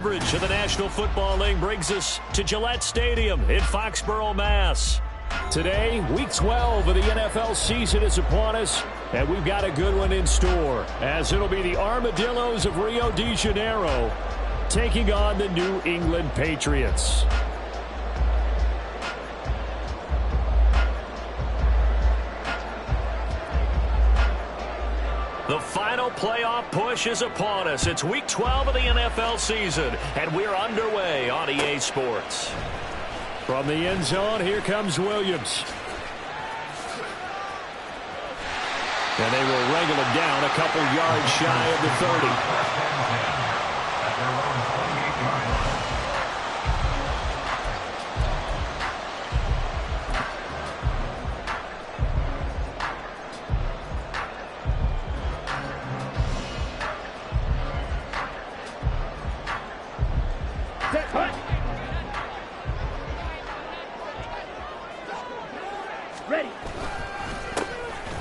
Coverage of the National Football League brings us to Gillette Stadium in Foxborough, Mass. Today, Week 12 of the NFL season is upon us, and we've got a good one in store, as it'll be the Armadillos of Rio de Janeiro taking on the New England Patriots. The final playoff push is upon us. It's Week 12 of the NFL season, and we're underway on EA Sports. From the end zone, here comes Williams. And they will wrangle him down a couple yards shy of the 30.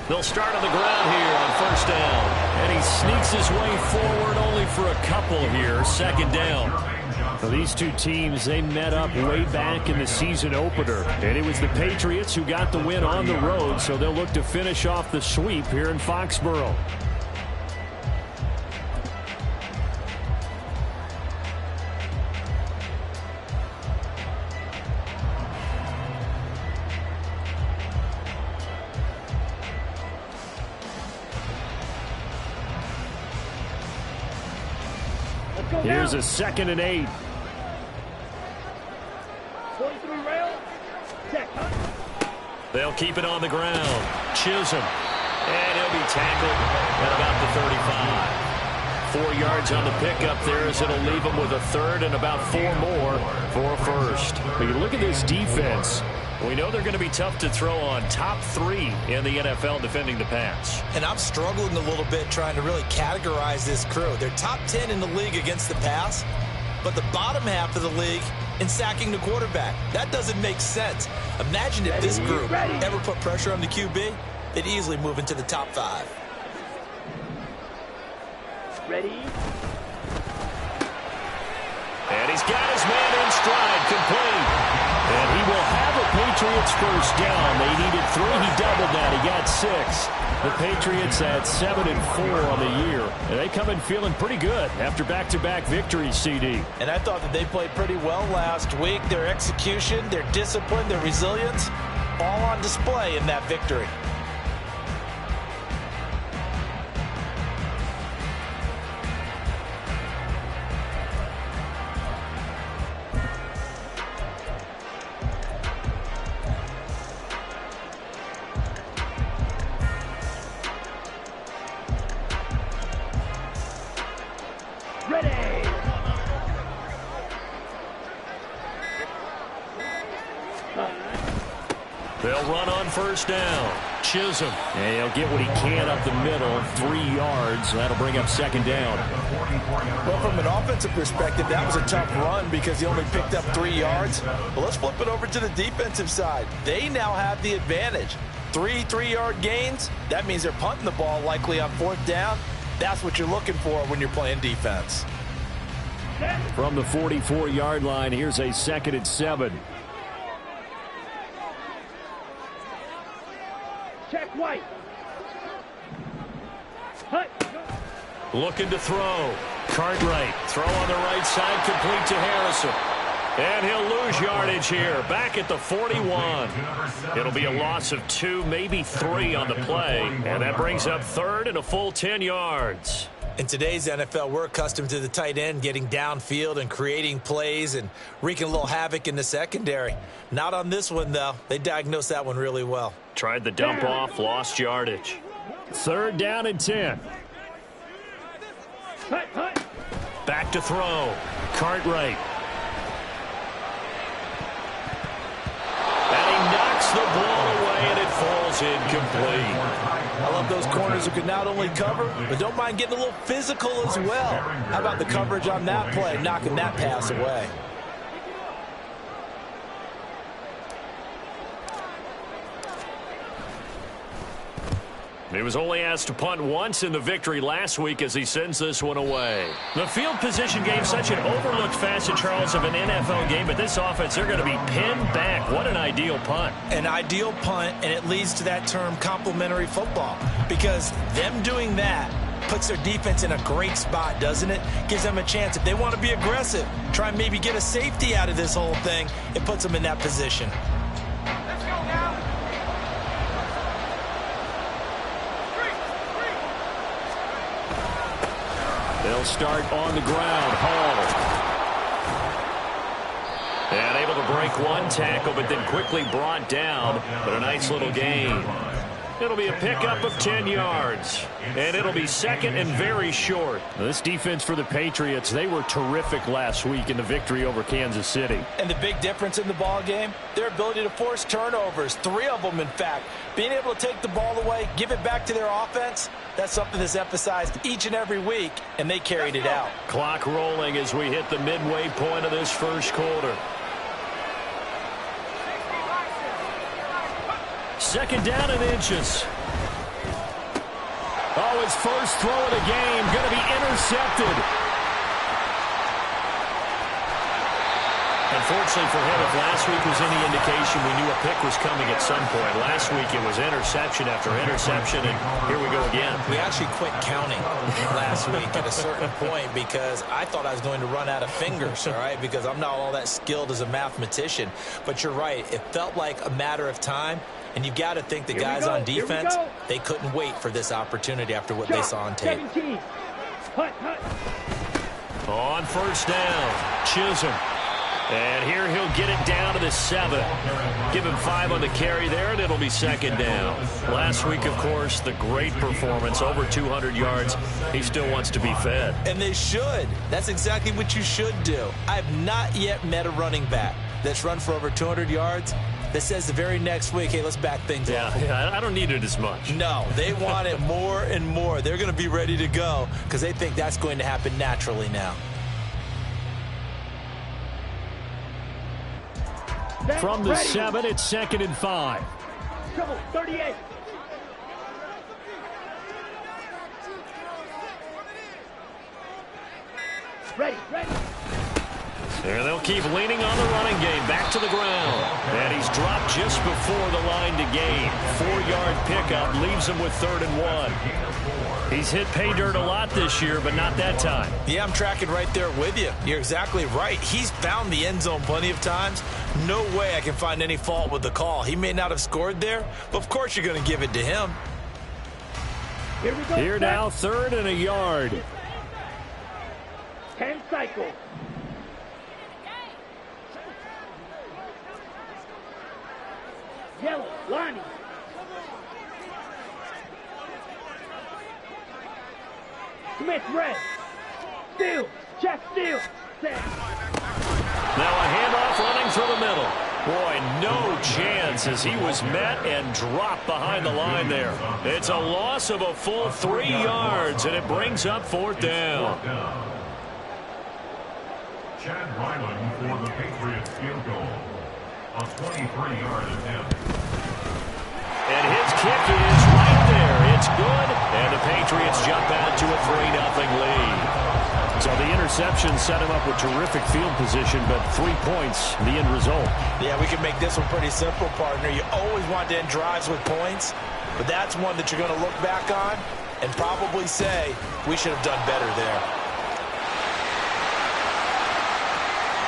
They'll start on the ground here on first down. And he sneaks his way forward only for a couple here. Second down. Well, these two teams, they met up way back in the season opener. And it was the Patriots who got the win on the road, so they'll look to finish off the sweep here in Foxborough. Here's a 2nd and 8. They'll keep it on the ground. Chisholm. And he'll be tackled at about the 35. 4 yards on the pickup there as it'll leave him with a third and about 4 more for a first. But you look at this defense. We know they're going to be tough to throw on. Top 3 in the NFL defending the pass. And I'm struggling a little bit trying to really categorize this crew. They're top 10 in the league against the pass, but the bottom half of the league in sacking the quarterback. That doesn't make sense. Imagine if this group ever put pressure on the QB, they'd easily move into the top 5. Ready? And he's got his man in stride, complete. And he will have a Patriots first down. They needed 3. He doubled that. He got 6. The Patriots at 7-4 on the year. And they come in feeling pretty good after back-to-back victories, CD. And I thought that they played pretty well last week. Their execution, their discipline, their resilience, all on display in that victory. They'll run on first down. Chisholm. And he'll get what he can up the middle. 3 yards. That'll bring up second down. Well, from an offensive perspective, that was a tough run because he only picked up 3 yards. But let's flip it over to the defensive side. They now have the advantage. 3 3-yard gains. That means they're punting the ball likely on 4th down. That's what you're looking for when you're playing defense. From the 44-yard line, here's a 2nd and 7. Check White. Looking to throw. Cartwright. Throw on the right side, complete to Harrison. And he'll lose yardage here. Back at the 41. It'll be a loss of 2, maybe 3 on the play. And that brings up 3rd and a full 10 yards. In today's NFL, we're accustomed to the tight end getting downfield and creating plays and wreaking a little havoc in the secondary. Not on this one, though. They diagnosed that one really well. Tried the dump off, lost yardage. 3rd down and 10. Back to throw. Cartwright. And he knocks the ball away, and it falls incomplete. I love those corners who can not only cover, but don't mind getting a little physical as well. How about the coverage on that play, knocking that pass away? He was only asked to punt once in the victory last week as he sends this one away. The field position gave such an overlooked facet, Charles, of an NFL game, but this offense, they're going to be pinned back. What an ideal punt. An ideal punt, and it leads to that term complementary football, because them doing that puts their defense in a great spot, doesn't it? Gives them a chance. If they want to be aggressive, try and maybe get a safety out of this whole thing, it puts them in that position. Let's go now. They'll start on the ground. Hall. And able to break one tackle, but then quickly brought down. But a nice little gain. It'll be a pickup of 10 yards. And it'll be second and very short. This defense for the Patriots, they were terrific last week in the victory over Kansas City. And the big difference in the ball game, their ability to force turnovers, 3 of them in fact. Being able to take the ball away, give it back to their offense, that's something that's emphasized each and every week, and they carried it out. Clock rolling as we hit the midway point of this first quarter. Second down and inches. Oh, his first throw of the game going to be intercepted. Unfortunately for him, if last week was any indication, we knew a pick was coming at some point. Last week it was interception after interception, and here we go again. We actually quit counting last week at a certain point because I thought I was going to run out of fingers, all right, because I'm not all that skilled as a mathematician. But you're right. It felt like a matter of time. And you've got to think the guys on defense, they couldn't wait for this opportunity after what they saw on tape. 17. Hut. On first down, Chisholm. And here he'll get it down to the 7. Give him 5 on the carry there, and it'll be second down. Last week, of course, the great performance, over 200 yards. He still wants to be fed. And they should. That's exactly what you should do. I have not yet met a running back that's run for over 200 yards that says the very next week, hey, let's back things up. Yeah, I don't need it as much. No, they want it more and more. They're going to be ready to go because they think that's going to happen naturally now. From the 7, it's second and 5. Trouble, 38. Ready. And they'll keep leaning on the running game. Back to the ground. And he's dropped just before the line to gain. 4-yard pickup leaves him with 3rd and 1. He's hit pay dirt a lot this year, but not that time. Yeah, I'm tracking right there with you. You're exactly right. He's found the end zone plenty of times. No way I can find any fault with the call. He may not have scored there, but of course you're going to give it to him. Here we go. Here now, 3rd and a yard. 10 cycles. Yellow, Lonnie. Smith, red. Steal. Jack steal. Set. Now a handoff running through the middle. Boy, no chance as he was met and dropped behind the line there. It's a loss of a full 3 yards, and it brings up 4th down. Chad Ryland for the Patriots field goal. A 23-yard attempt. And his kick is right there. It's good. And the Patriots jump out to a 3-0 lead. So the interception set him up with terrific field position, but 3 points, the end result. Yeah, we can make this one pretty simple, partner. You always want to end drives with points, but that's one that you're going to look back on and probably say, we should have done better there.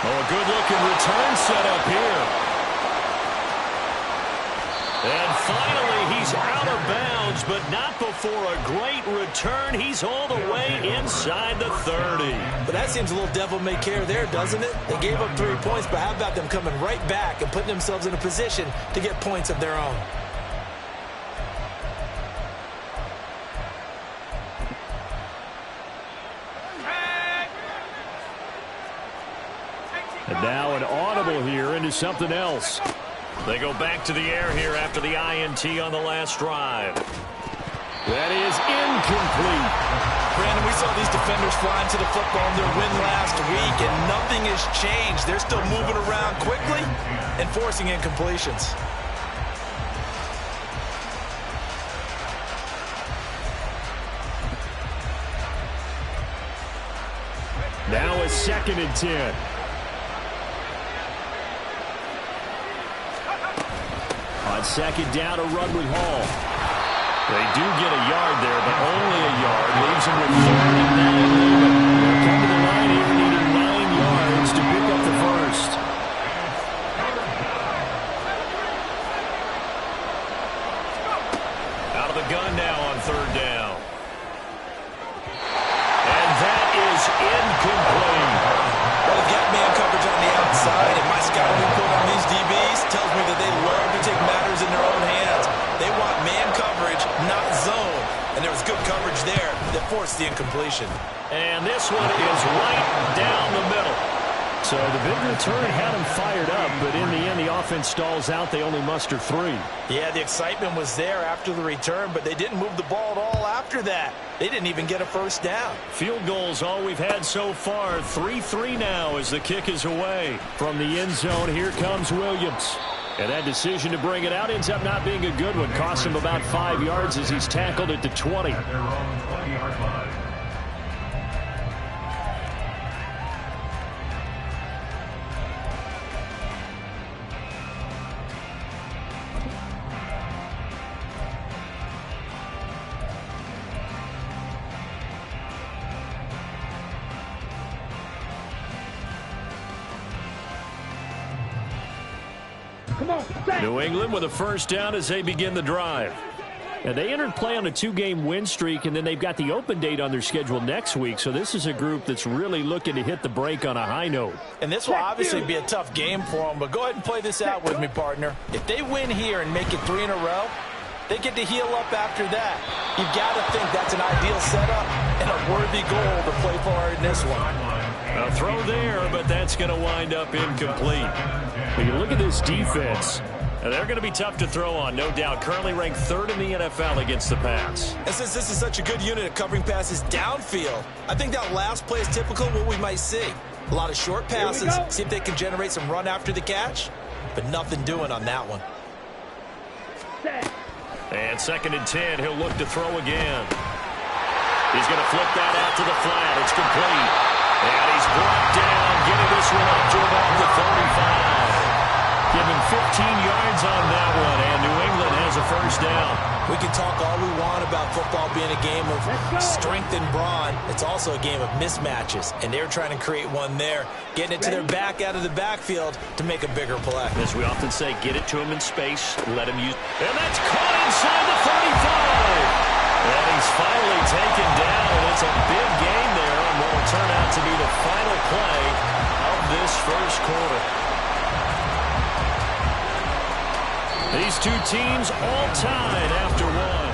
Oh, a good-looking return set up here. And finally, he's out of bounds, but not before a great return. He's all the way inside the 30. But that seems a little devil-may-care there, doesn't it? They gave up 3 points, but how about them coming right back and putting themselves in a position to get points of their own? And now an audible here into something else. They go back to the air here after the INT on the last drive. That is incomplete. Brandon, we saw these defenders flying to the football in their win last week, and nothing has changed. They're still moving around quickly and forcing incompletions. 2nd and 10. On 2nd down, a run with Hall. They do get a yard there, but only a yard. Leaves them with 3rd and 9. They'll come to the line here needing 9 yards to pick up the first. Out of the gun now on 3rd down. And that is incomplete. Well, they've got man coverage on the outside, and my scouting report on these DBs tells me that they love to take matters in their own hands. They want man coverage, not zone. And there was good coverage there that forced the incompletion. And this one is right down the middle. So the big return had them fired up, but in the end, the offense stalls out. They only muster 3. Yeah, the excitement was there after the return, but they didn't move the ball at all after that. They didn't even get a first down. Field goals all we've had so far. 3-3 now as the kick is away. From the end zone, here comes Williams. And that decision to bring it out ends up not being a good one. Costs him about 5 yards as he's tackled at the 20. At their own 20-yard line. Come on, set. New England with a first down as they begin the drive. And they entered play on a 2-game win streak, and then they've got the open date on their schedule next week. So this is a group that's really looking to hit the break on a high note. And this will obviously be a tough game for them, but go ahead and play this out with me, partner. If they win here and make it 3 in a row, they get to heal up after that. You've got to think that's an ideal setup and a worthy goal to play for in this one. A throw there, but that's going to wind up incomplete. When you look at this defense, they're going to be tough to throw on, no doubt. Currently ranked 3rd in the NFL against the pass. And since this is such a good unit of covering passes downfield, I think that last play is typical of what we might see. A lot of short passes, see if they can generate some run after the catch, but nothing doing on that one. Set. And 2nd and 10, he'll look to throw again. He's going to flip that out to the flat. It's complete. And he's brought down, getting this one up to about the 35. Give him 15 yards on that one, and New England has a first down. We can talk all we want about football being a game of strength and brawn. It's also a game of mismatches, and they're trying to create one there, getting it to their back out of the backfield to make a bigger play. As we often say, get it to him in space, let him use. And that's caught inside the 35. And he's finally taken down, and it's a big gain there on what will turn out to be the final play of this first quarter. These two teams all tied after one.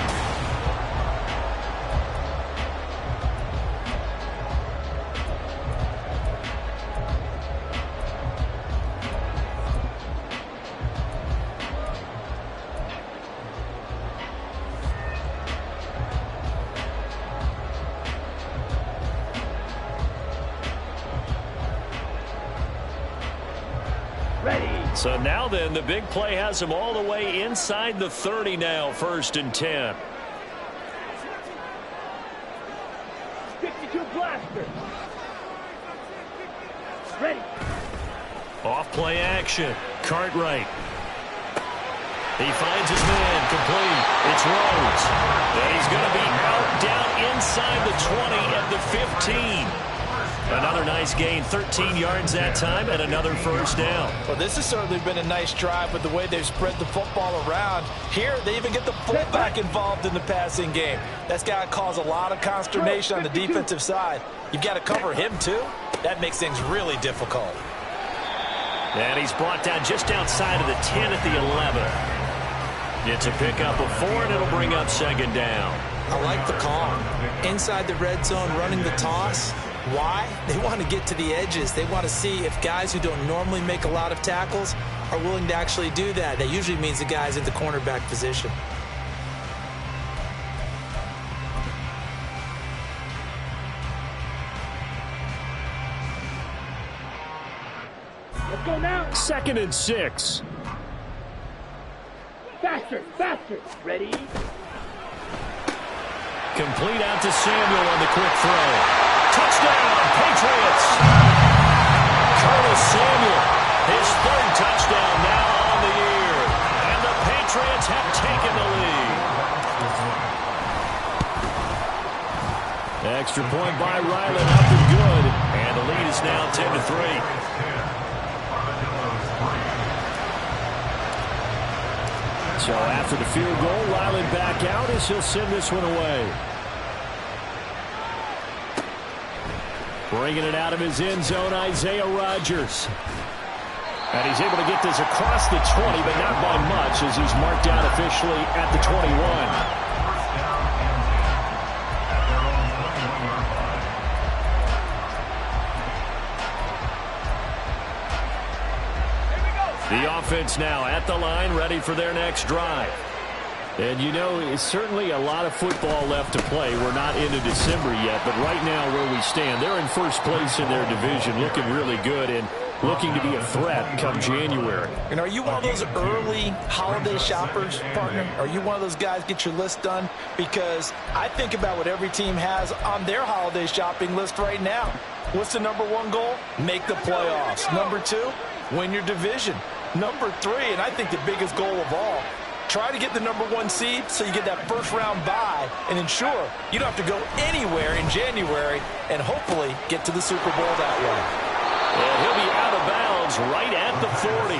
So now then, the big play has him all the way inside the 30 now, 1st and 10. 52 blaster. Ready. Off play action. Cartwright. He finds his man, complete. It's Rhodes. And he's going to be out down inside the 20 at the 15. Another nice gain, 13 yards that time, and another first down. Well, this has certainly been a nice drive with the way they've spread the football around. Here, they even get the fullback involved in the passing game. That's got to cause a lot of consternation on the defensive side. You've got to cover him, too. That makes things really difficult. And he's brought down just outside of the 10 at the 11. It's a pickup of 4, and it'll bring up 2nd down. I like the call. Inside the red zone, running the toss. Why? They want to get to the edges. They want to see if guys who don't normally make a lot of tackles are willing to actually do that. That usually means the guy's in the cornerback position. Let's go now. 2nd and 6. Faster, faster. Ready. Complete out to Samuel on the quick throw. Touchdown, Patriots! Samuel, his third touchdown now on the year. And the Patriots have taken the lead. Extra point by Ryland, up and good. And the lead is now 10-3. So after the field goal, Ryland back out as he'll send this one away. Bringing it out of his end zone, Isaiah Rodgers. And he's able to get this across the 20, but not by much as he's marked out officially at the 21. The offense now at the line, ready for their next drive. And you know, it's certainly a lot of football left to play. We're not into December yet, but right now where we stand, they're in first place in their division, looking really good and looking to be a threat come January. And are you one of those early holiday shoppers, partner? Are you one of those guys get your list done? Because I think about what every team has on their holiday shopping list right now. What's the number one goal? Make the playoffs. Number two, win your division. Number three, and I think the biggest goal of all, try to get the number one seed so you get that first round bye and ensure you don't have to go anywhere in January and hopefully get to the Super Bowl that way. And he'll be out of bounds right at the 40.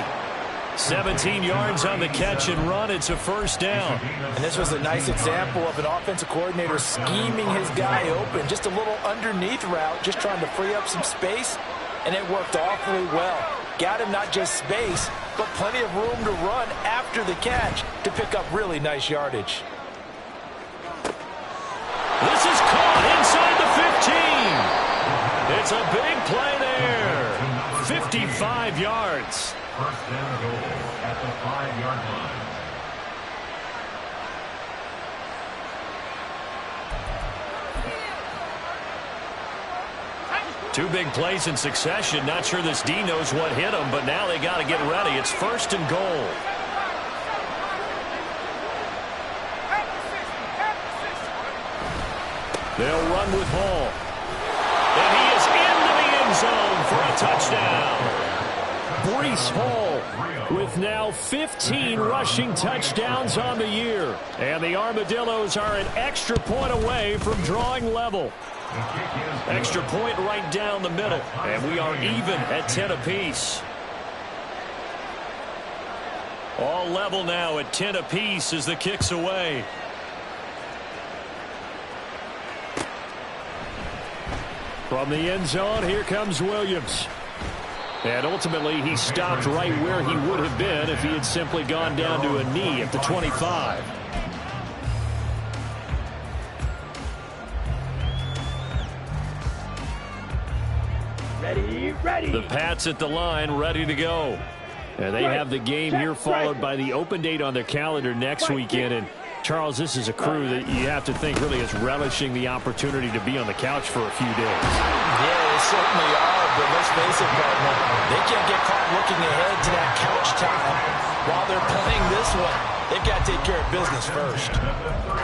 17 yards on the catch and run. It's a first down. And this was a nice example of an offensive coordinator scheming his guy open. Just a little underneath route, just trying to free up some space, and it worked awfully well. Got him not just space, but plenty of room to run after the catch to pick up really nice yardage. This is caught inside the 15. It's a big play there. 55 yards. First down goal at the 5-yard line. Two big plays in succession. Not sure this D knows what hit him, but now they got to get ready. It's first and goal. They'll run with Hall. And he is into the end zone for a touchdown. Breece Hall with now 15 rushing touchdowns on the year. And the Armadillos are an extra point away from drawing level. Extra point right down the middle. And we are even at 10 apiece. All level now at 10 apiece as the kick's away. From the end zone, here comes Williams. And ultimately, he stopped right where he would have been if he had simply gone down to a knee at the 25. Ready. The Pats at the line, ready to go. And they have the game here followed by the open date on their calendar next weekend. And Charles, this is a crew that you have to think really is relishing the opportunity to be on the couch for a few days. Yeah, they certainly are, but let's face it, partner, they can't get caught looking ahead to that couch time while they're playing this one. They've got to take care of business first.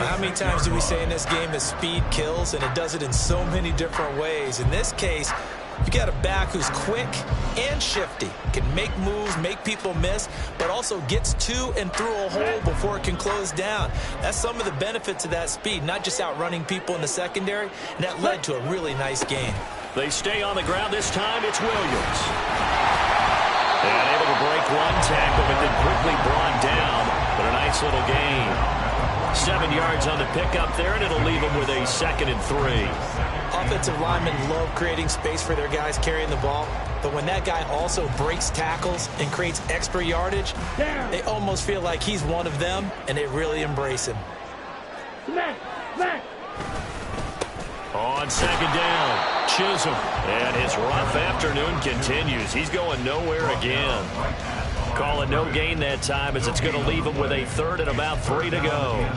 How many times do we say in this game that speed kills, and it does it in so many different ways? In this case, you got a back who's quick and shifty, can make moves, make people miss, but also gets to and through a hole before it can close down. That's some of the benefits of that speed, not just outrunning people in the secondary, and that led to a really nice game. They stay on the ground. This time it's Williams. And able to break one tackle, but then quickly brought down. But a nice little gain. 7 yards on the pickup there, and it'll leave them with a 2nd and 3. Offensive linemen love creating space for their guys carrying the ball, but when that guy also breaks tackles and creates extra yardage, they almost feel like he's one of them, and they really embrace him. Smack. On 2nd down, Chisholm. And his rough afternoon continues. He's going nowhere again. Call it no gain that time as it's going to leave him with a 3rd and about 3 to go.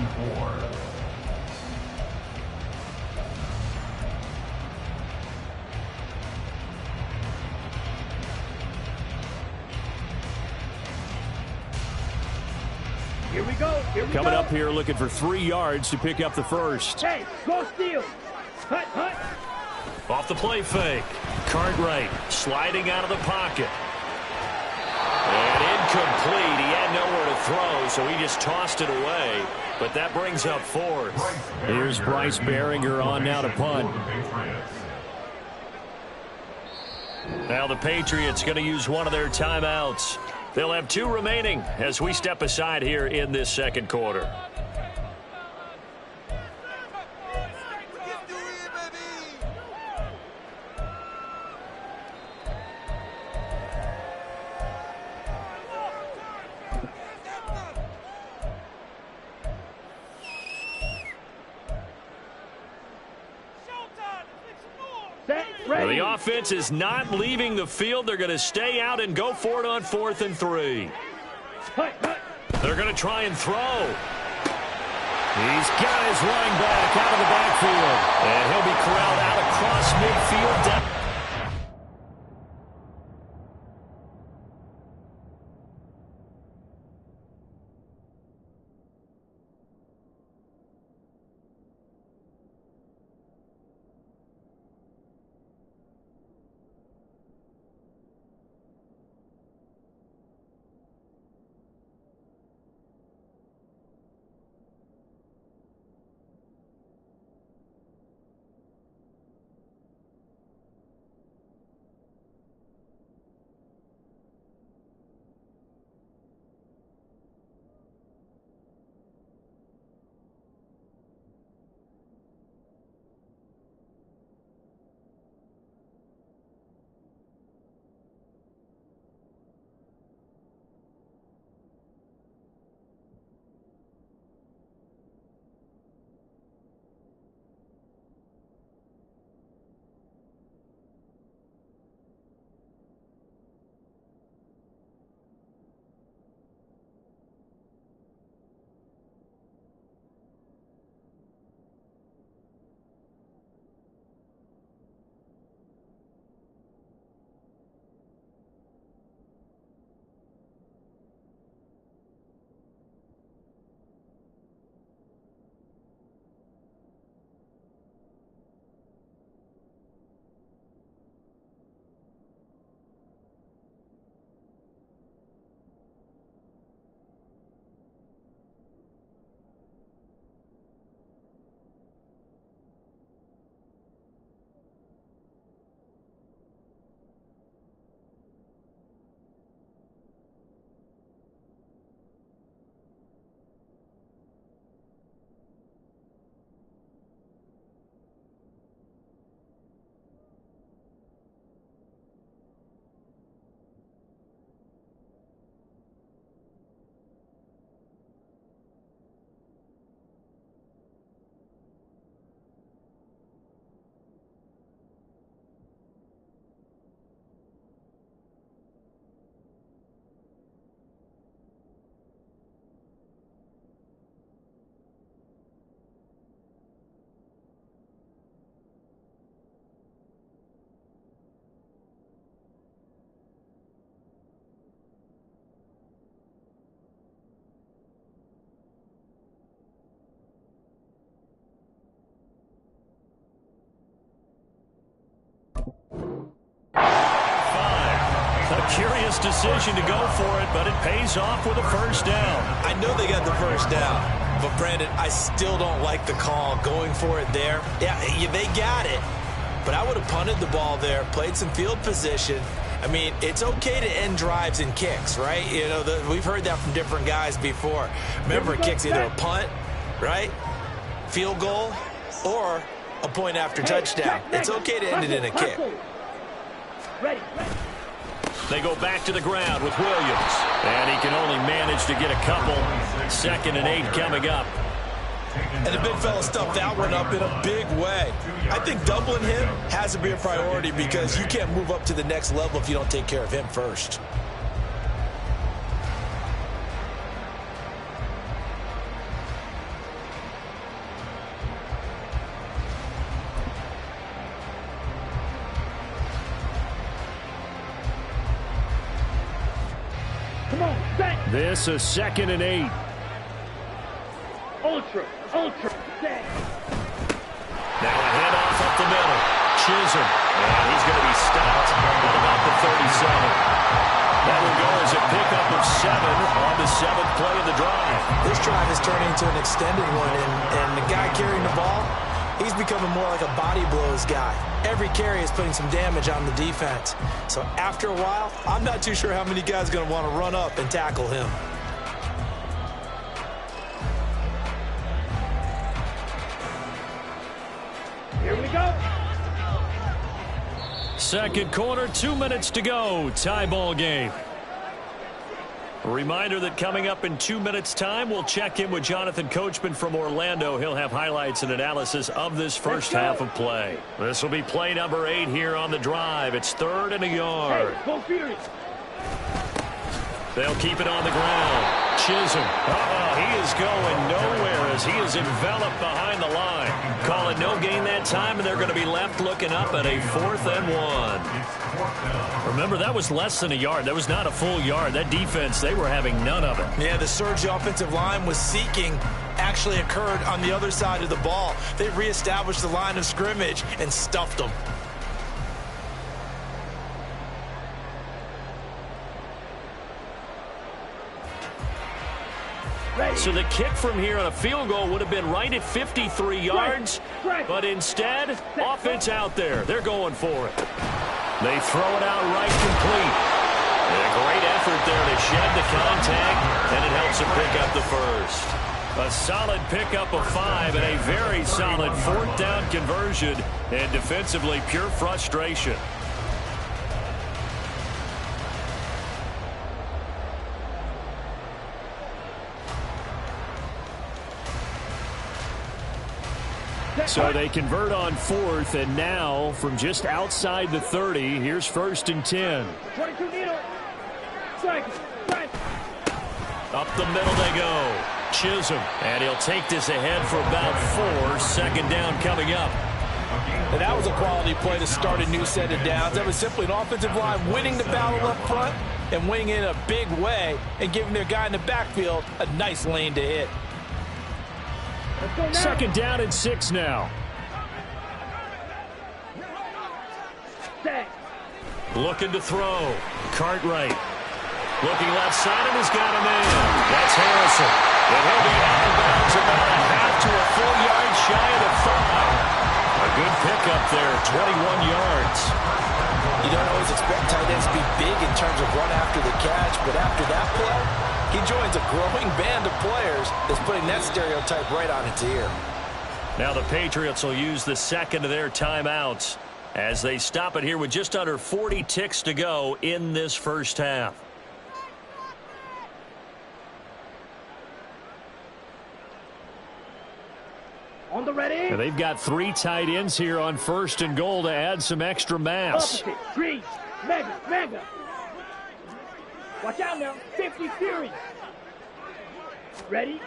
Here we go. Coming up here looking for 3 yards to pick up the first. Hey, go steal. Hut. Off the play fake. Cartwright sliding out of the pocket. And incomplete. He had nowhere to throw, so he just tossed it away. But that brings up fourth. Here's Bryce Baringer on now to punt. Now the Patriots going to use one of their timeouts. They'll have 2 remaining as we step aside here in this second quarter. Ready. The offense is not leaving the field. They're going to stay out and go for it on 4th and 3. They're going to try and throw. He's got his running back out of the backfield. And he'll be corralled out across midfield. Down. Curious decision to go for it, but it pays off with a first down. I know they got the first down, but Brandon, I still don't like the call going for it there. Yeah, they got it, but I would have punted the ball there, played some field position. I mean, it's okay to end drives and kicks, right? You know, we've heard that from different guys before. Remember, a kick's either a punt, right, field goal, or a point after touchdown. It's okay to end it in a kick. Ready. They go back to the ground with Williams. And he can only manage to get a couple. 2nd and 8 coming up. And the big fella stuffed that one up in a big way. I think doubling him has to be a priority because you can't move up to the next level if you don't take care of him first. This is 2nd and 8. Ultra. Set. Now a handoff up the middle. Chisholm And he's going to be stopped at about the 37. That will go as a pickup of 7 on the 7th play of the drive. This drive is turning into an extended one, and the guy carrying the ball, he's becoming more like a body blows guy. Every carry is putting some damage on the defense. So after a while, I'm not too sure how many guys are going to want to run up and tackle him. Here we go. Second quarter, 2 minutes to go. Tie ball game. A reminder that coming up in 2 minutes' time, we'll check in with Jonathan Coachman from Orlando. He'll have highlights and analysis of this first half of play. This will be play number 8 here on the drive. It's 3rd and a yard. Hey, go Fury. They'll keep it on the ground. Chisholm. He is going nowhere as he is enveloped behind the line. Call it no gain that time, and they're going to be left looking up at a 4th and 1. Remember, that was less than a yard. That was not a full yard. That defense, they were having none of it. Yeah, the surge the offensive line was seeking actually occurred on the other side of the ball. They reestablished the line of scrimmage and stuffed them. So the kick from here on a field goal would have been right at 53 yards, but instead, offense out there. They're going for it. They throw it out right complete. And a great effort there to shed the contact, and it helps them pick up the first. A solid pickup of 5 and a very solid 4th down conversion, and defensively pure frustration. So they convert on 4th, and now from just outside the 30, here's 1st and 10. 22 needle. Strike. Up the middle they go. Chisholm, and he'll take this ahead for about 4. 2nd down coming up. And that was a quality play to start a new set of downs. That was simply an offensive line winning the battle up front and winning in a big way and giving their guy in the backfield a nice lane to hit. 2nd down and 6 now. Looking to throw. Cartwright. Looking left side and has got him in. That's Harrison. And he'll be out of bounds about a half to a full yard shy of the 5. A good pickup there, 21 yards. You don't always expect tight ends to be big in terms of run after the catch, but after that play, he joins a growing band of players that's putting that stereotype right on its ear. Now the Patriots will use the second of their timeouts as they stop it here with just under 40 ticks to go in this first half. On the ready. Now they've got 3 tight ends here on 1st and goal to add some extra mass. Opposite. Green. Mega. Watch out now. 50 Fury. Ready?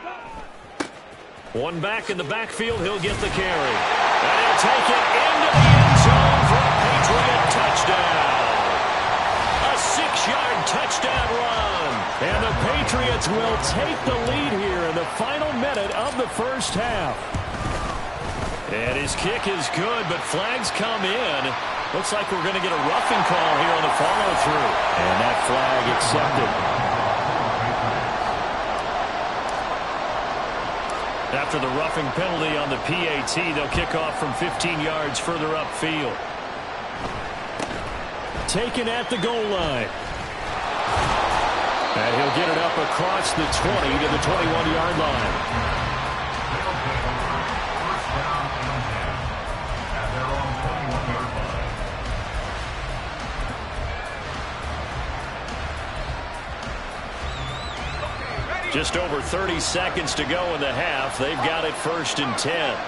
One back in the backfield. He'll get the carry. And he'll take it into the end zone for a Patriot touchdown. A 6-yard touchdown run. And the Patriots will take the lead here in the final minute of the first half. And his kick is good, but flags come in. Looks like we're going to get a roughing call here on the follow-through. And that flag accepted. After the roughing penalty on the PAT, they'll kick off from 15 yards further upfield. Taken at the goal line. And he'll get it up across the 20 to the 21-yard line. Just over 30 seconds to go in the half. They've got it 1st and 10.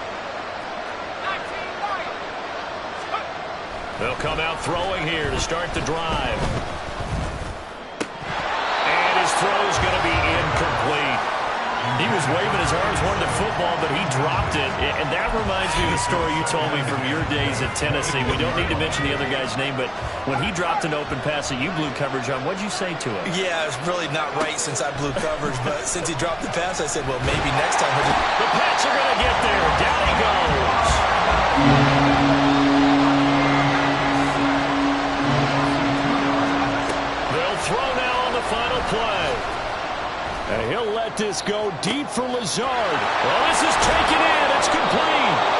They'll come out throwing here to start the drive. And his throw is going to be incomplete. He was waving his arms, wanting to football, but he dropped it. And that reminds me of the story you told me from your days at Tennessee. We don't need to mention the other guy's name, but when he dropped an open pass that you blew coverage on, what'd you say to him? Yeah, it's really not right since I blew coverage, but since he dropped the pass, I said, well, maybe next time. The Pats are going to get there. Down he goes. And he'll let this go deep for Lazard. Well, this is taken in. It's complete.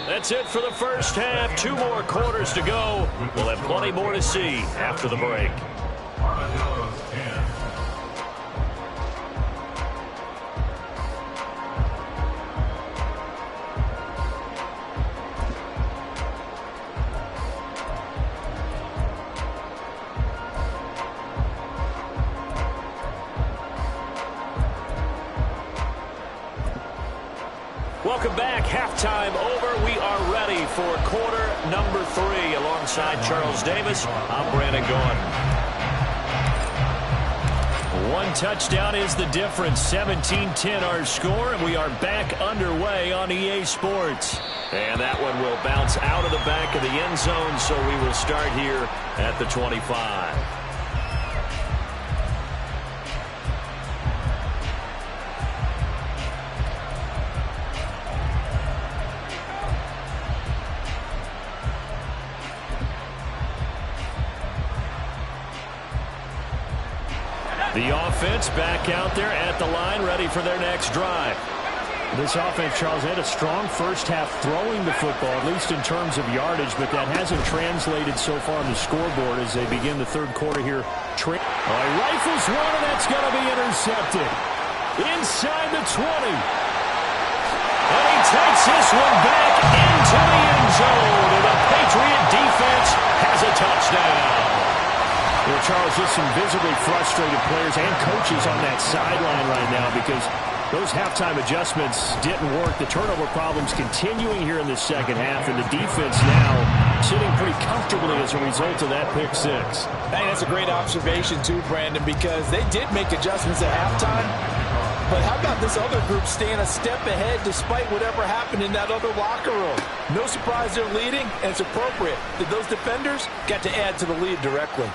That's it for the first half. 2 more quarters to go. We'll have plenty more to see after the break. Armadillos 10. Welcome back. Halftime over. We are ready for quarter number 3. Alongside Charles Davis, I'm Brandon Gaudin. 1 touchdown is the difference. 17-10 our score, and we are back underway on EA Sports. And that one will bounce out of the back of the end zone, so we will start here at the 25. The offense back out there at the line, ready for their next drive. This offense, Charles, had a strong first half throwing the football, at least in terms of yardage, but that hasn't translated so far on the scoreboard as they begin the third quarter here. Rifles one, and that's going to be intercepted. Inside the 20. And he takes this one back into the end zone. And the Patriot defense has a touchdown. Well, Charles, just some visibly frustrated players and coaches on that sideline right now because those halftime adjustments didn't work. The turnover problems continuing here in the second half, and the defense now sitting pretty comfortably as a result of that pick 6. Hey, that's a great observation too, Brandon, because they did make adjustments at halftime. But how about this other group staying a step ahead despite whatever happened in that other locker room? No surprise they're leading, and it's appropriate that those defenders got to add to the lead directly.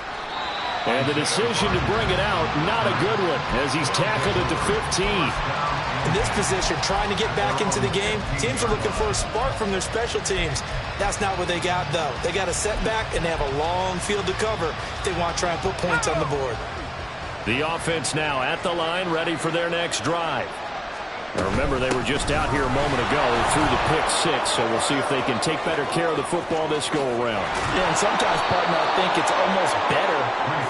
And the decision to bring it out, not a good one, as he's tackled at the 15. In this position, trying to get back into the game, teams are looking for a spark from their special teams. That's not what they got, though. They got a setback, and they have a long field to cover if they want to try and put points on the board. The offense now at the line, ready for their next drive. Now remember, they were just out here a moment ago through the pick 6, so we'll see if they can take better care of the football this go-around. Yeah, and sometimes, partner, I think it's almost better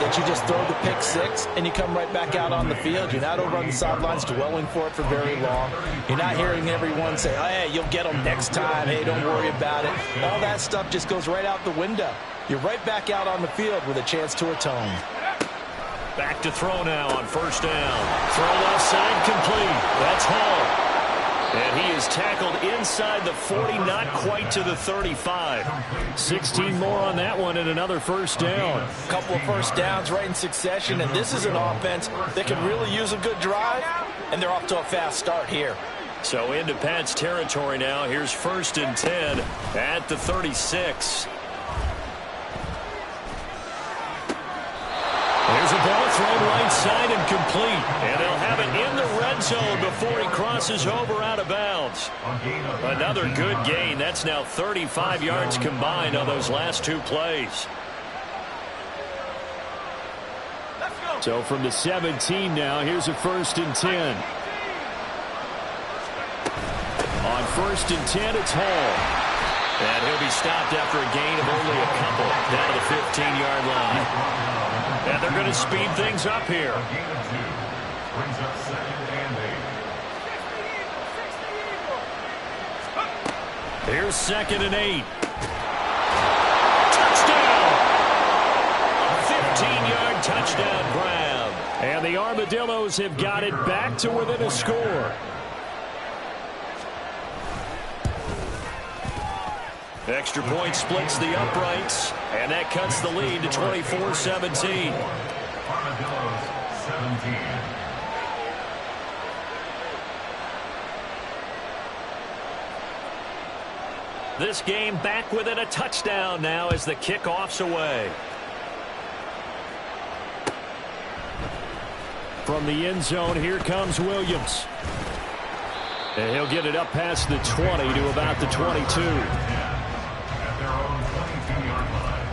that you just throw the pick 6 and you come right back out on the field. You're not over on the sidelines dwelling for it for very long. You're not hearing everyone say, oh, hey, you'll get them next time. Hey, don't worry about it. All that stuff just goes right out the window. You're right back out on the field with a chance to atone. Back to throw now on first down. Throw left side complete. That's Hall. And he is tackled inside the 40, not quite to the 35. 16 more on that one and another first down. A couple of first downs right in succession, and this is an offense that can really use a good drive, and they're off to a fast start here. So into Pat's territory now. Here's 1st and 10 at the 36. There's a ball thrown right side and complete. And they'll have it in the red zone before he crosses over out of bounds. Another good gain. That's now 35 yards combined on those last 2 plays. So from the 17 now, here's a 1st and 10. On 1st and 10, it's Hall. And he'll be stopped after a gain of only a couple down to the 15-yard line. And they're going to speed things up here. Brings up 2nd and 8. Here's 2nd and 8. Touchdown! A 15-yard touchdown grab. And the Armadillos have got it back to within a score. Extra point splits the uprights, and that cuts the lead to 24-17. Armadillos 17. This game back within a touchdown now as the kickoff's away. From the end zone, here comes Williams. And he'll get it up past the 20 to about the 22. At their own 22-yard line.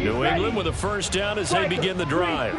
New England with a first down as they begin the drive.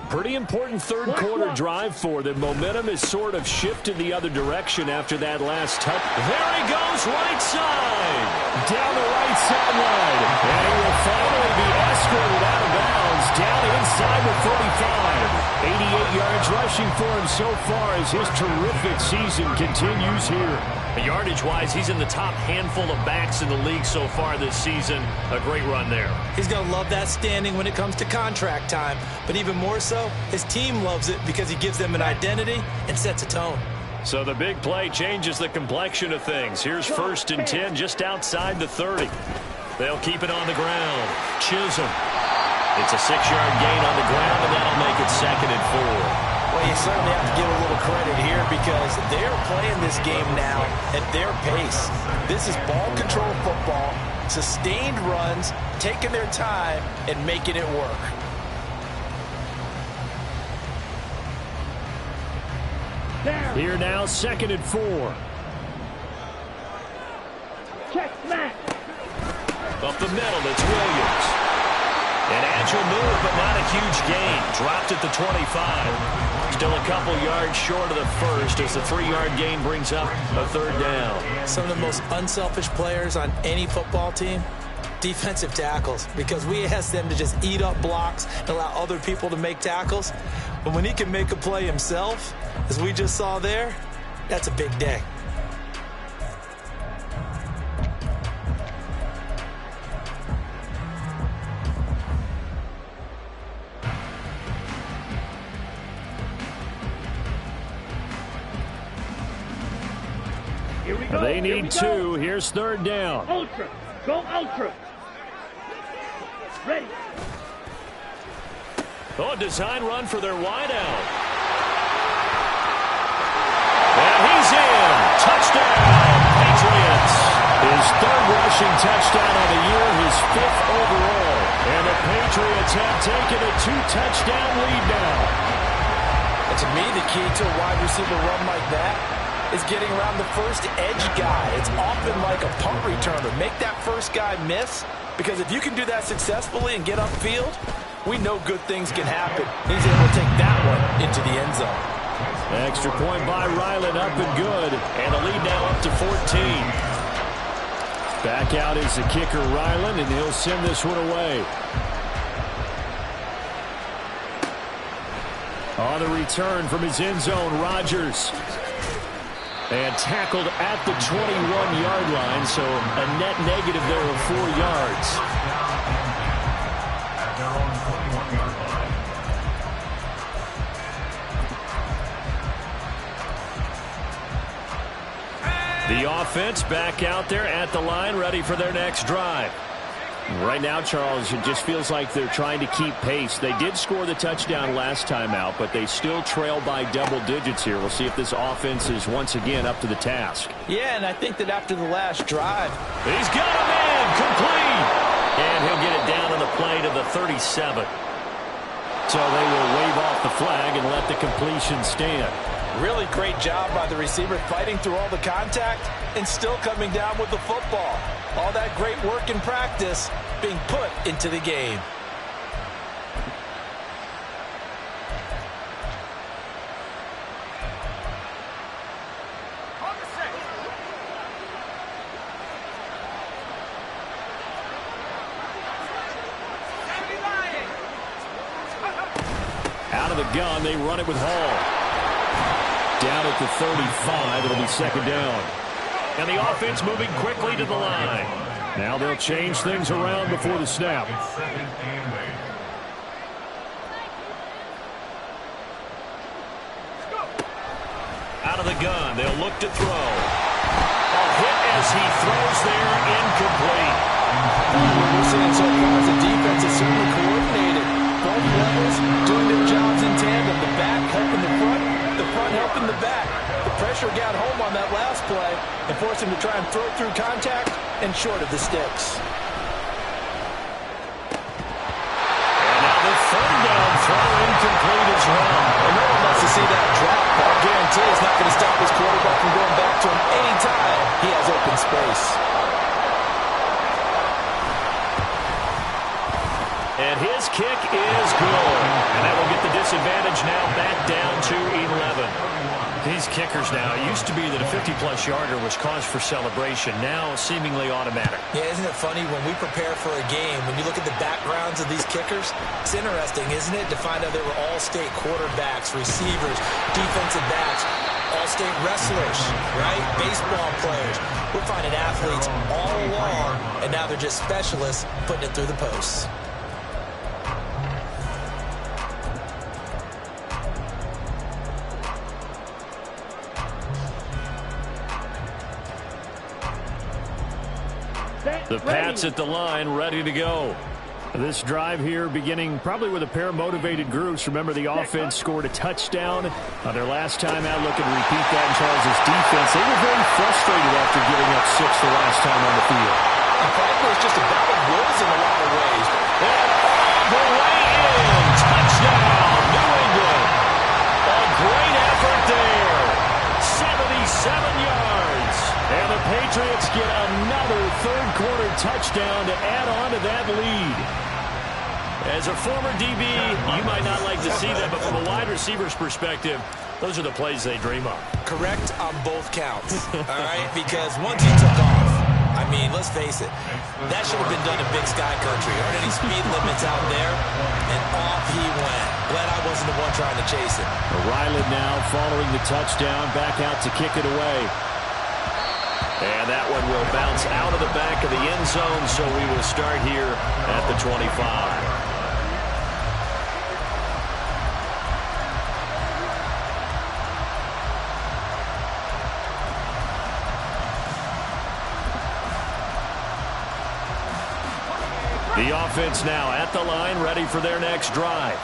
Pretty important third quarter drive for them. Momentum has sort of shifted the other direction after that last touch. There he goes, right side. Down the right sideline. And he will finally be escorted out of bounds down inside the 35. 88 yards rushing for him so far as his terrific season continues here. Yardage-wise, he's in the top handful of backs in the league so far this season. A great run there. He's going to love that standing when it comes to contract time. But even more so, his team loves it because he gives them an identity and sets a tone. So the big play changes the complexion of things. Here's 1st and 10 just outside the 30. They'll keep it on the ground. Chisholm. It's a 6-yard gain on the ground, and that'll make it 2nd and 4. Well, you certainly have to give a little credit here because they're playing this game now at their pace. This is ball control football, sustained runs, taking their time and making it work. Here now, 2nd and 4. Check smack. Up the middle, it's Williams. An agile move, but not a huge gain. Dropped at the 25. Still a couple yards short of the first as the 3-yard gain brings up a 3rd down. Some of the most unselfish players on any football team, defensive tackles, because we ask them to just eat up blocks and allow other people to make tackles. But when he can make a play himself, as we just saw there, that's a big day. They need 2. Here's 3rd down. Ultra. Go ultra. Ready. Oh, a design run for their wideout. And he's in. Touchdown, Patriots. His 3rd rushing touchdown of the year, his 5th overall. And the Patriots have taken a 2-touchdown lead now. And to me, the key to a wide receiver run like that is getting around the first edge guy. It's often like a punt returner. Make that first guy miss, because if you can do that successfully and get upfield, we know good things can happen. He's able to take that one into the end zone. Extra point by Ryland, up and good. And the lead now up to 14. Back out is the kicker, Ryland, and he'll send this one away. On the return from his end zone, Rodgers. And tackled at the 21-yard line, so a net negative there of 4 yards. At their own 21-yard line. The offense back out there at the line, ready for their next drive. Right now, Charles, it just feels like they're trying to keep pace. They did score the touchdown last time out, but they still trail by double digits here. We'll see if this offense is once again up to the task. Yeah, and I think that after the last drive, he's got a man complete. And he'll get it down on the play to the 37. So they will wave off the flag and let the completion stand. Really great job by the receiver fighting through all the contact and still coming down with the football. All that great work in practice being put into the game. Out of the gun, they run it with Hall. Down at the 35, it'll be second down. And the offense moving quickly to the line. Now they'll change things around before the snap. Out of the gun, they'll look to throw. A hit as he throws there, incomplete. What we're seeing so far is the defense is certainly coordinated. Both levels doing their jobs in tandem. The back helping the front helping the back. The pressure got home on that last play and forced him to try and throw through contact and short of the sticks. And now the third down throw incomplete as well. And no one wants to see that drop, but I guarantee it's not going to stop his quarterback from going back to him anytime he has open space. And his kick is good. And that will get the disadvantage now back down to 11. These kickers now, it used to be that a 50-plus yarder was cause for celebration. Now seemingly automatic. Yeah, isn't it funny when we prepare for a game, when you look at the backgrounds of these kickers, it's interesting, isn't it, to find out they were all-state quarterbacks, receivers, defensive backs, all-state wrestlers, right? Baseball players. We're finding athletes all along, and now they're just specialists putting it through the posts. The Pats at the line, ready to go. This drive here beginning probably with a pair of motivated groups. Remember, the offense scored a touchdown on their last time out. Looking to repeat that in Charles' defense. They were very frustrated after giving up 6 the last time on the field. And frankly, it's just a battle of wills in a lot of ways. The way in. Touchdown, New England. A great effort there. 77 yards. And the Patriots get another third-quarter touchdown to add on to that lead. As a former DB, you might not like to see that, but from a wide receiver's perspective, those are the plays they dream of. Correct on both counts, all right? Because once he took off, I mean, let's face it, that should have been done in Big Sky Country. Aren't any speed limits out there? And off he went. Glad I wasn't the one trying to chase it. Ryland now following the touchdown, back out to kick it away. And that one will bounce out of the back of the end zone, so we will start here at the 25. The offense now at the line, ready for their next drive.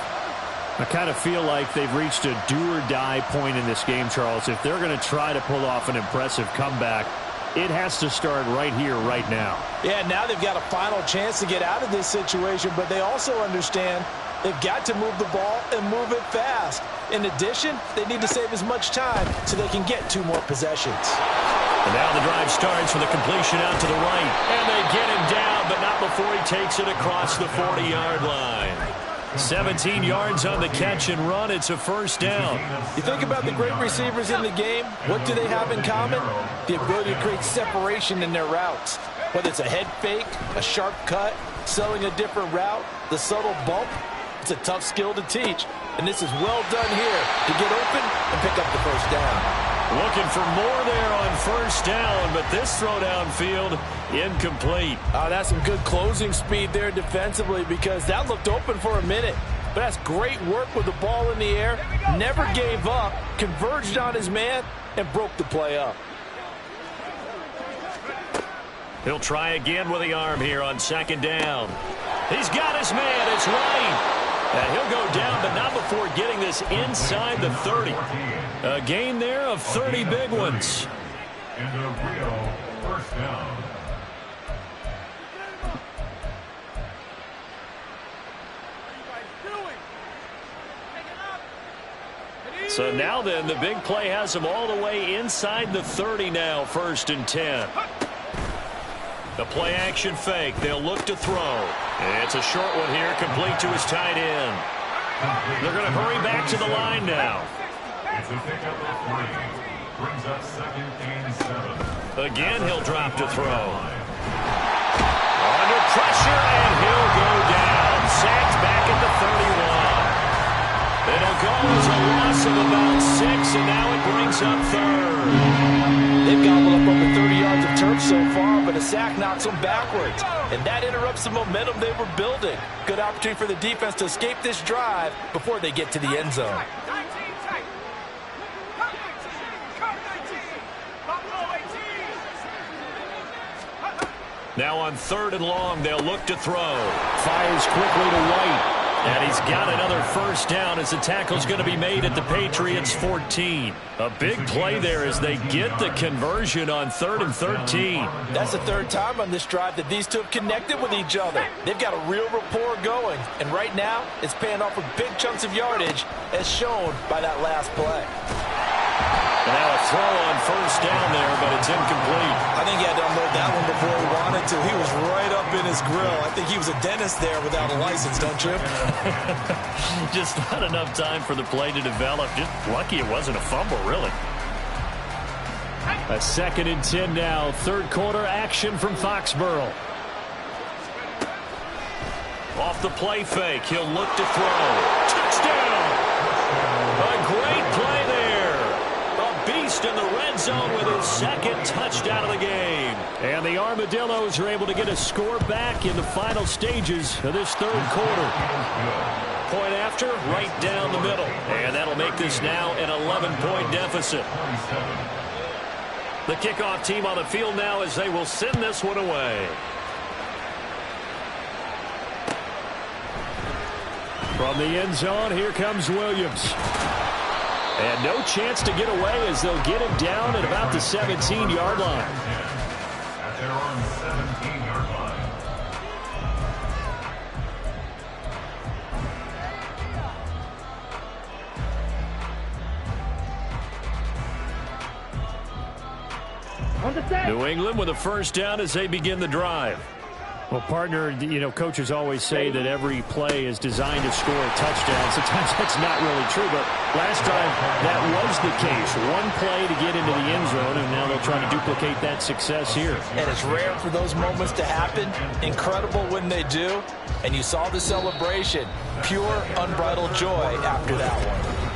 I kind of feel like they've reached a do-or-die point in this game, Charles. If they're going to try to pull off an impressive comeback, it has to start right here, right now. Yeah, now they've got a final chance to get out of this situation, but they also understand they've got to move the ball and move it fast. In addition, they need to save as much time so they can get 2 more possessions. And now the drive starts with a completion out to the right. And they get him down, but not before he takes it across the 40-yard line. 17 yards on the catch and run. It's a first down. You think about the great receivers in the game, what do they have in common? The ability to create separation in their routes. Whether it's a head fake, a sharp cut, selling a different route, the subtle bump, it's a tough skill to teach. And this is well done here to get open and pick up the first down. Looking for more there on first down, but this throw downfield incomplete. Oh, that's some good closing speed there defensively because that looked open for a minute. But that's great work with the ball in the air. Never gave up, converged on his man, and broke the play up. He'll try again with the arm here on second down. He's got his man. It's Wright. And he'll go down, but not before getting this inside the 30. A gain there of 30 big ones. And a real first down. So now then, the big play has them all the way inside the 30 now, 1st and 10. The play action fake. They'll look to throw. It's a short one here, complete to his tight end. They're going to hurry back to the line now. It's a pickup of 3. Brings up 2nd and 7. Again, he'll drop to throw. Under pressure, and he'll go down. Sacked back at the 31. It'll go as a loss of about 6, and now it brings up 3rd. They've gobbled up over 30 yards of turf so far, but a sack knocks them backwards. And that interrupts the momentum they were building. Good opportunity for the defense to escape this drive before they get to the end zone. Now on 3rd and long, they'll look to throw. Fires quickly to White. And he's got another 1st down as the tackle's going to be made at the Patriots' 14. A big play there as they get the conversion on 3rd and 13. That's the 3rd time on this drive that these two have connected with each other. They've got a real rapport going. And right now, it's paying off with big chunks of yardage as shown by that last play. And now a throw on 1st down there, but it's incomplete. I think he had to unload that one before he wanted to. He was right up in his grill. I think he was a dentist there without a license, don't you? Just not enough time for the play to develop. Just lucky it wasn't a fumble, really. A 2nd and 10 now. 3rd quarter action from Foxborough. Off the play fake. He'll look to throw. Touchdown! A great play there. Beast in the red zone with his 2nd touchdown of the game. And the Armadillos are able to get a score back in the final stages of this 3rd quarter. Point after, right down the middle. And that'll make this now an 11-point deficit. The kickoff team on the field now as they will send this one away. From the end zone, here comes Williams. And no chance to get away as they'll get him down at about the 17-yard line. At their own 17-yard line. On the set. New England with a 1st down as they begin the drive. Well, partner, you know, coaches always say that every play is designed to score a touchdown. Sometimes that's not really true, but last time that was the case. One play to get into the end zone, and now they'll try to duplicate that success here. And it's rare for those moments to happen. Incredible when they do. And you saw the celebration. Pure, unbridled joy after that one.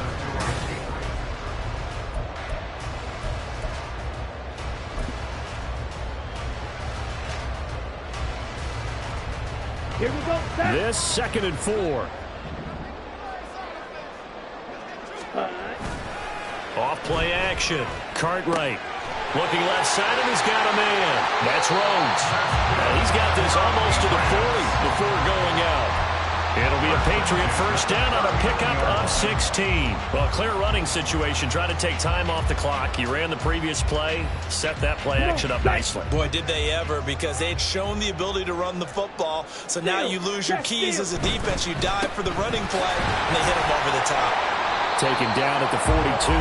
Here we go. Set. This 2nd and 4. Off play action. Cartwright looking left side, and he's got a man. That's Rhodes. And he's got this almost to the 40 before going out. It'll be a Patriot 1st down on a pickup of 16. Well, clear running situation. Try to take time off the clock. He ran the previous play, set that play action up nicely. Boy, did they ever, because they'd shown the ability to run the football. So now you lose your keys as a defense. You dive for the running play, and they hit him over the top. Taken down at the 42.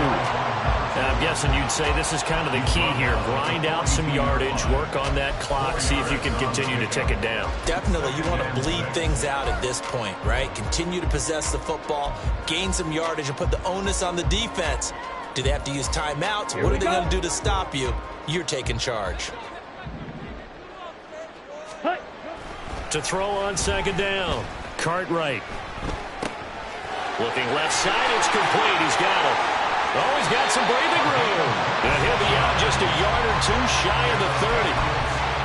Now, I'm guessing you'd say this is kind of the key here. Grind out some yardage, work on that clock, see if you can continue to tick it down. Definitely, you want to bleed things out at this point, right? Continue to possess the football, gain some yardage, and put the onus on the defense. Do they have to use timeouts? What are they going to do to stop you? You're taking charge. To throw on 2nd down. Cartwright. Looking left side, it's complete. He's got it. Oh, he's got some breathing room. And he'll be out just a yard or two shy of the 30.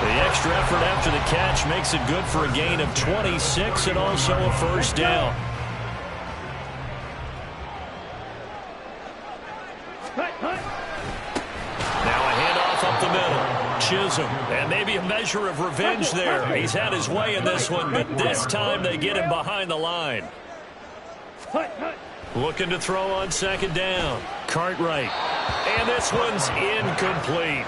The extra effort after the catch makes it good for a gain of 26 and also a 1st down. Now a handoff up the middle. Chisholm, and maybe a measure of revenge there. He's had his way in this one, but this time they get him behind the line. Looking to throw on 2nd down. Cartwright And this one's incomplete.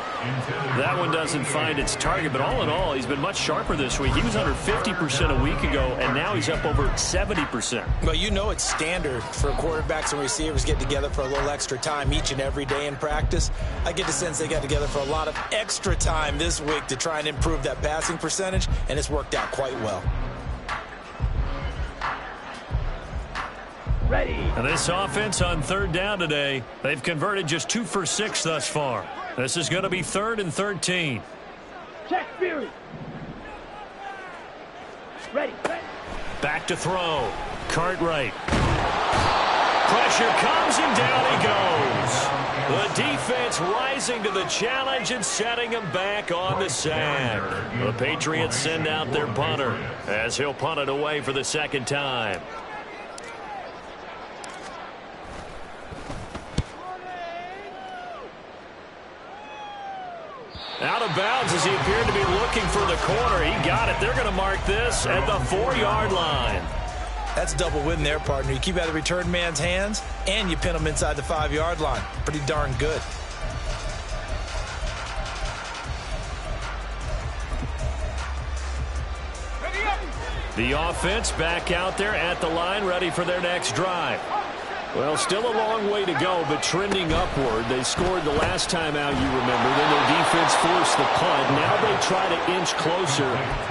That one doesn't find its target, but all in all, he's been much sharper this week. He was under 50% a week ago, and now he's up over 70%. Well, you know it's standard for quarterbacks and receivers get together for a little extra time each and every day in practice. I get the sense they got together for a lot of extra time this week to try and improve that passing percentage, and it's worked out quite well. Ready. And this offense on third down today, they've converted just 2 for 6 thus far. This is going to be 3rd and 13. Check Fury. Ready. Back to throw. Cartwright. Pressure comes and down he goes. The defense rising to the challenge and setting him back on the sack. The Patriots send out their punter as he'll punt it away for the second time. Out of bounds as he appeared to be looking for the corner. He got it. They're going to mark this at the 4-yard line. That's double win there, partner. You keep out of the return man's hands, and you pin him inside the 5-yard line. Pretty darn good. The offense back out there at the line, ready for their next drive. Well, still a long way to go, but trending upward. They scored the last time out, you remember. Then their defense forced the punt. Now they try to inch closer,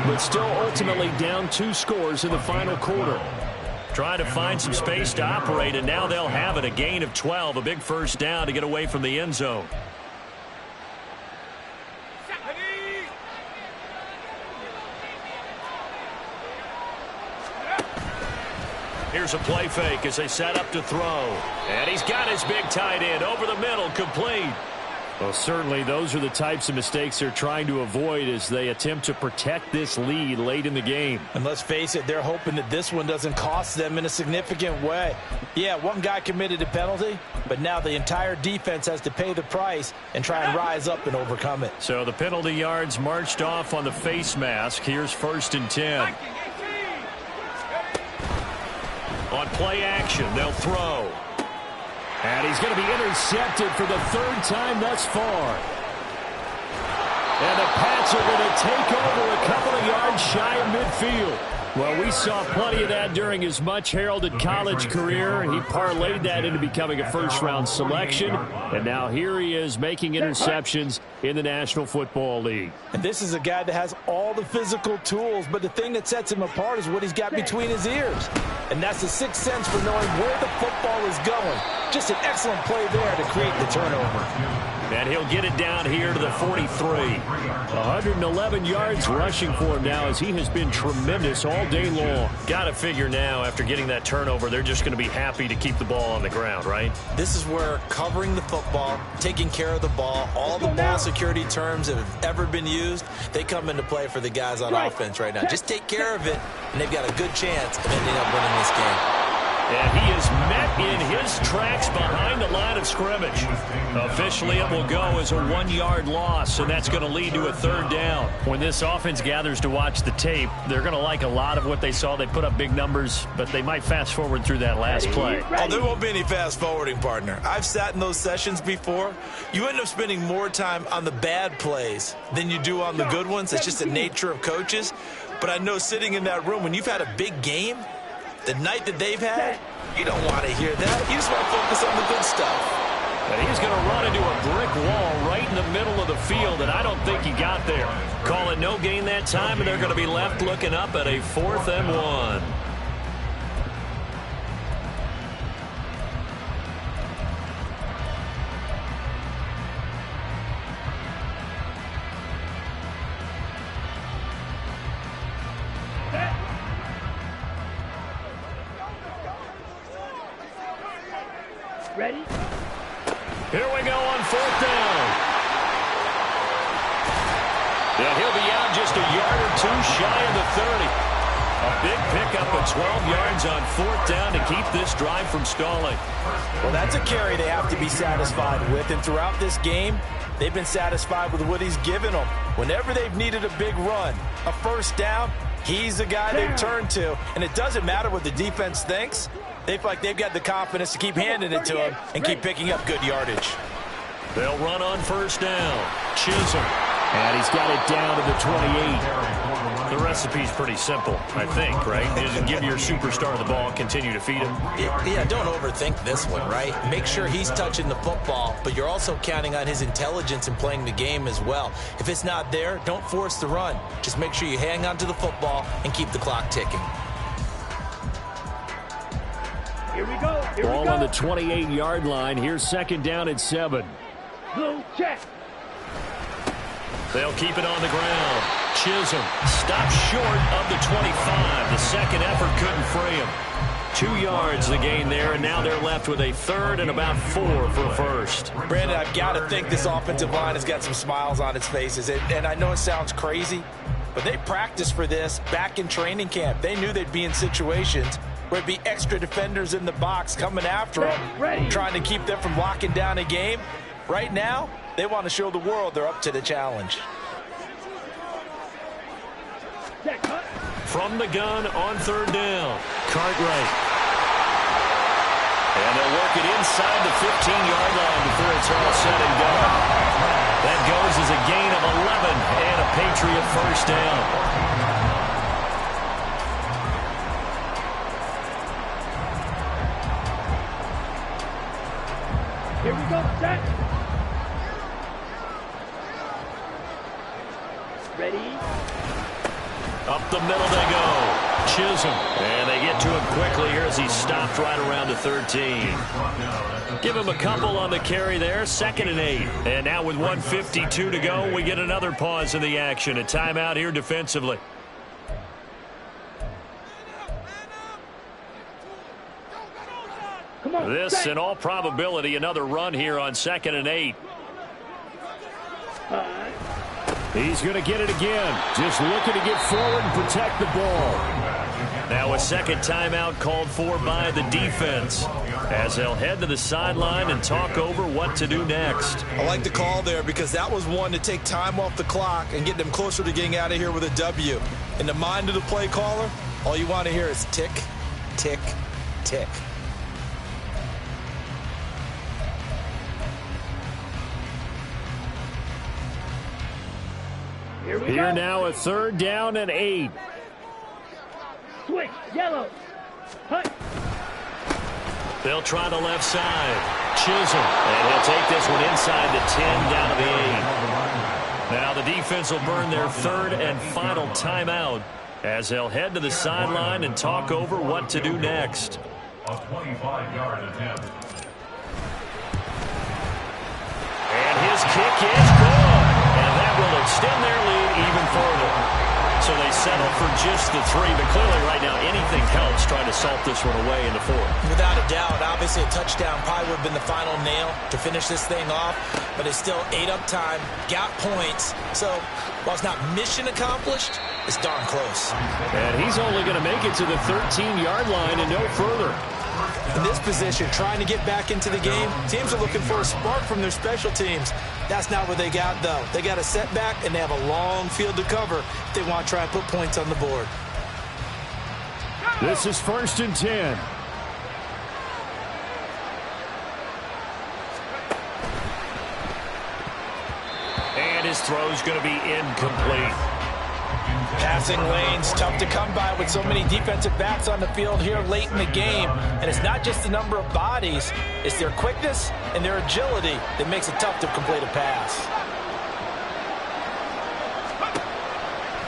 but still ultimately down 2 scores in the final quarter. Try to find some space to operate, and now they'll have it. A gain of 12, a big first down to get away from the end zone. Here's a play fake as they set up to throw. And he's got his big tight end over the middle, complete. Well, certainly those are the types of mistakes they're trying to avoid as they attempt to protect this lead late in the game. And let's face it, they're hoping that this one doesn't cost them in a significant way. Yeah, one guy committed a penalty, but now the entire defense has to pay the price and try and rise up and overcome it. So the penalty yards marched off on the face mask. Here's 1st and 10. On play action, they'll throw. And he's going to be intercepted for the 3rd time thus far. And the Pats are going to take over a couple of yards shy of midfield. Well, we saw plenty of that during his much-heralded college career. He parlayed that into becoming a first-round selection. And now here he is making interceptions in the National Football League. And this is a guy that has all the physical tools, but the thing that sets him apart is what he's got between his ears. And that's the sixth sense for knowing where the football is going. Just an excellent play there to create the turnover. And he'll get it down here to the 43. 111 yards rushing for him now as he has been tremendous all day long. Got to figure now after getting that turnover, they're just going to be happy to keep the ball on the ground, right? This is where covering the football, taking care of the ball, all the ball security terms that have ever been used, they come into play for the guys on offense right now. Just take care of it, and they've got a good chance of ending up winning this game. And he is met in his tracks behind the line of scrimmage. Officially, it will go as a 1-yard loss, and that's going to lead to a 3rd down. When this offense gathers to watch the tape, they're going to like a lot of what they saw. They put up big numbers, but they might fast forward through that last play. Oh, there won't be any fast forwarding, partner. I've sat in those sessions before. You end up spending more time on the bad plays than you do on the good ones. It's just the nature of coaches. But I know sitting in that room, when you've had a big game, the night that they've had, you don't want to hear that. You just want to focus on the good stuff. And he's going to run into a brick wall right in the middle of the field, and I don't think he got there. Call it no gain that time, and they're going to be left looking up at a 4th and 1. Ready? Here we go on 4th down. And he'll be out just a yard or 2 shy of the 30. A big pickup of 12 yards on 4th down to keep this drive from stalling. Well, that's a carry they have to be satisfied with. And throughout this game, they've been satisfied with what he's given them. Whenever they've needed a big run, a 1st down, he's the guy they've turned to. And it doesn't matter what the defense thinks. They feel like they've got the confidence to keep handing it to him and keep picking up good yardage. They'll run on first down. Chisholm. And he's got it down to the 28. The recipe's pretty simple, I think, right? Just give your superstar the ball, continue to feed him. Yeah, don't overthink this one, right? Make sure he's touching the football, but you're also counting on his intelligence in playing the game as well. If it's not there, don't force the run. Just make sure you hang on to the football and keep the clock ticking. Here we go. Here Ball we go. on the 28-yard line. Here's second down at 7. Blue check. They'll keep it on the ground. Chisholm stops short of the 25. The second effort couldn't free him. 2 yards the gain there, and now they're left with a third and about 4 for a first. Brandon, I've got to think this offensive line has got some smiles on its faces. And I know it sounds crazy, but they practiced for this back in training camp. They knew they'd be in situations where it'd be extra defenders in the box coming after them, trying to keep them from locking down a game. Right now, they want to show the world they're up to the challenge. From the gun on third down, Cartwright. And they'll work it inside the 15-yard line before it's all said and done. That goes as a gain of 11 and a Patriot first down. Here we go, set. Ready? Up the middle they go. Chisholm. And they get to him quickly here as he stopped right around the 13. Give him a couple on the carry there. 2nd and 8. And now with 1:52 to go, we get another pause in the action. A timeout here defensively. Come on. This, set. in all probability, another run here on 2nd and 8. He's going to get it again. Just looking to get forward and protect the ball. Now a second timeout called for by the defense as they'll head to the sideline and talk over what to do next. I like the call there because that was one to take time off the clock and get them closer to getting out of here with a W. In the mind of the play caller, all you want to hear is tick, tick, tick. Here we Here go. now a third down and 8. Switch. Yellow. Hut. They'll try the left side. Chisholm. And he'll take this one inside the 10 down to the 8. Now the defense will burn their third and final timeout as they'll head to the sideline and talk over what to do next. A 25-yard attempt. And his kick is good. And that will extend their lead even further. So they settle for just the 3, but clearly right now anything helps trying to salt this one away in the 4th. Without a doubt, obviously a touchdown probably would have been the final nail to finish this thing off, but it's still ate up time, got points. So while it's not mission accomplished, it's darn close. And he's only going to make it to the 13-yard line and no further. In this position, trying to get back into the game, teams are looking for a spark from their special teams. That's not what they got, though. They got a setback, and they have a long field to cover if they want to try and put points on the board. This is 1st and 10. And his throw's going to be incomplete. Passing lanes, tough to come by with so many defensive backs on the field here late in the game. And it's not just the number of bodies, it's their quickness and their agility that makes it tough to complete a pass.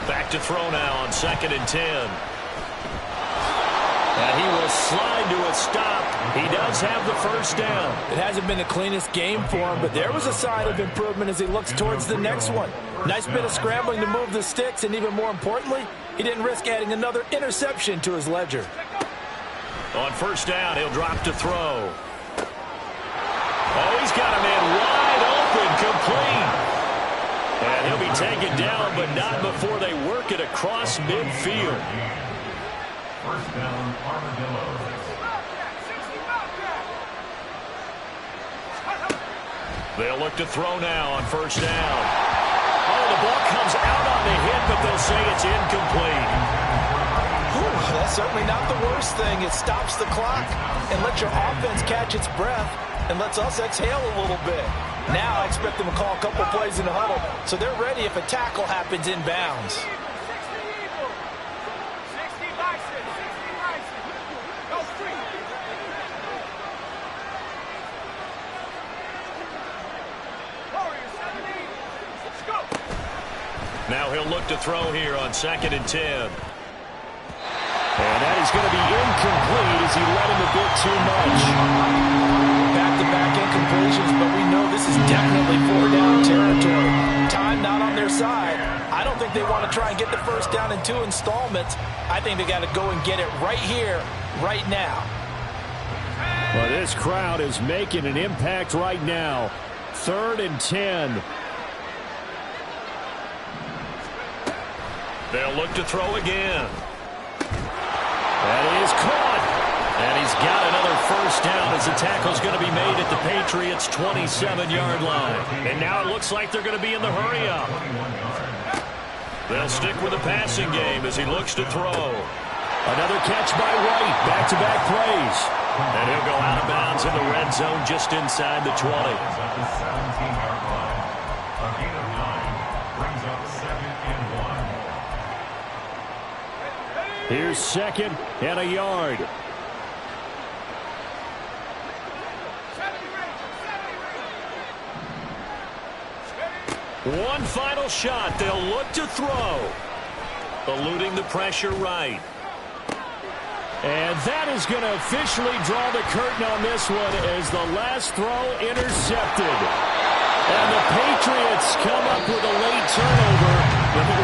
Back to throw now on 2nd and 10. And he will slide to a stop. He does have the first down. It hasn't been the cleanest game for him, but there was a sign of improvement as he looks towards the next one. Nice bit of scrambling to move the sticks, and even more importantly, he didn't risk adding another interception to his ledger. On first down, he'll drop to throw. Oh, he's got a man wide open, complete. And he'll be taken down, but not before they work it across midfield. First down, Armadillo. They'll look to throw now on first down. Oh, the ball comes out on the hit, but they'll say it's incomplete. Whew, that's certainly not the worst thing. It stops the clock and lets your offense catch its breath and lets us exhale a little bit. Now I expect them to call a couple plays in the huddle, so they're ready if a tackle happens inbounds. Now he'll look to throw here on 2nd and 10. And that is going to be incomplete as he let him a bit too much. Back-to-back incompletions, but we know this is definitely 4-down territory. Time not on their side. I don't think they want to try and get the first down in 2 installments. I think they got to go and get it right here, right now. Well, this crowd is making an impact right now. 3rd and 10. They'll look to throw again. That is caught. And he's got another first down as the tackle's going to be made at the Patriots' 27-yard line. And now it looks like they're going to be in the hurry-up. They'll stick with the passing game as he looks to throw. Another catch by White. Back-to-back plays. And he'll go out of bounds in the red zone just inside the 20. Here's 2nd and a yard. One final shot. They'll look to throw. Eluding the pressure right. And that is going to officially draw the curtain on this one as the last throw intercepted. And the Patriots come up with a late turnover.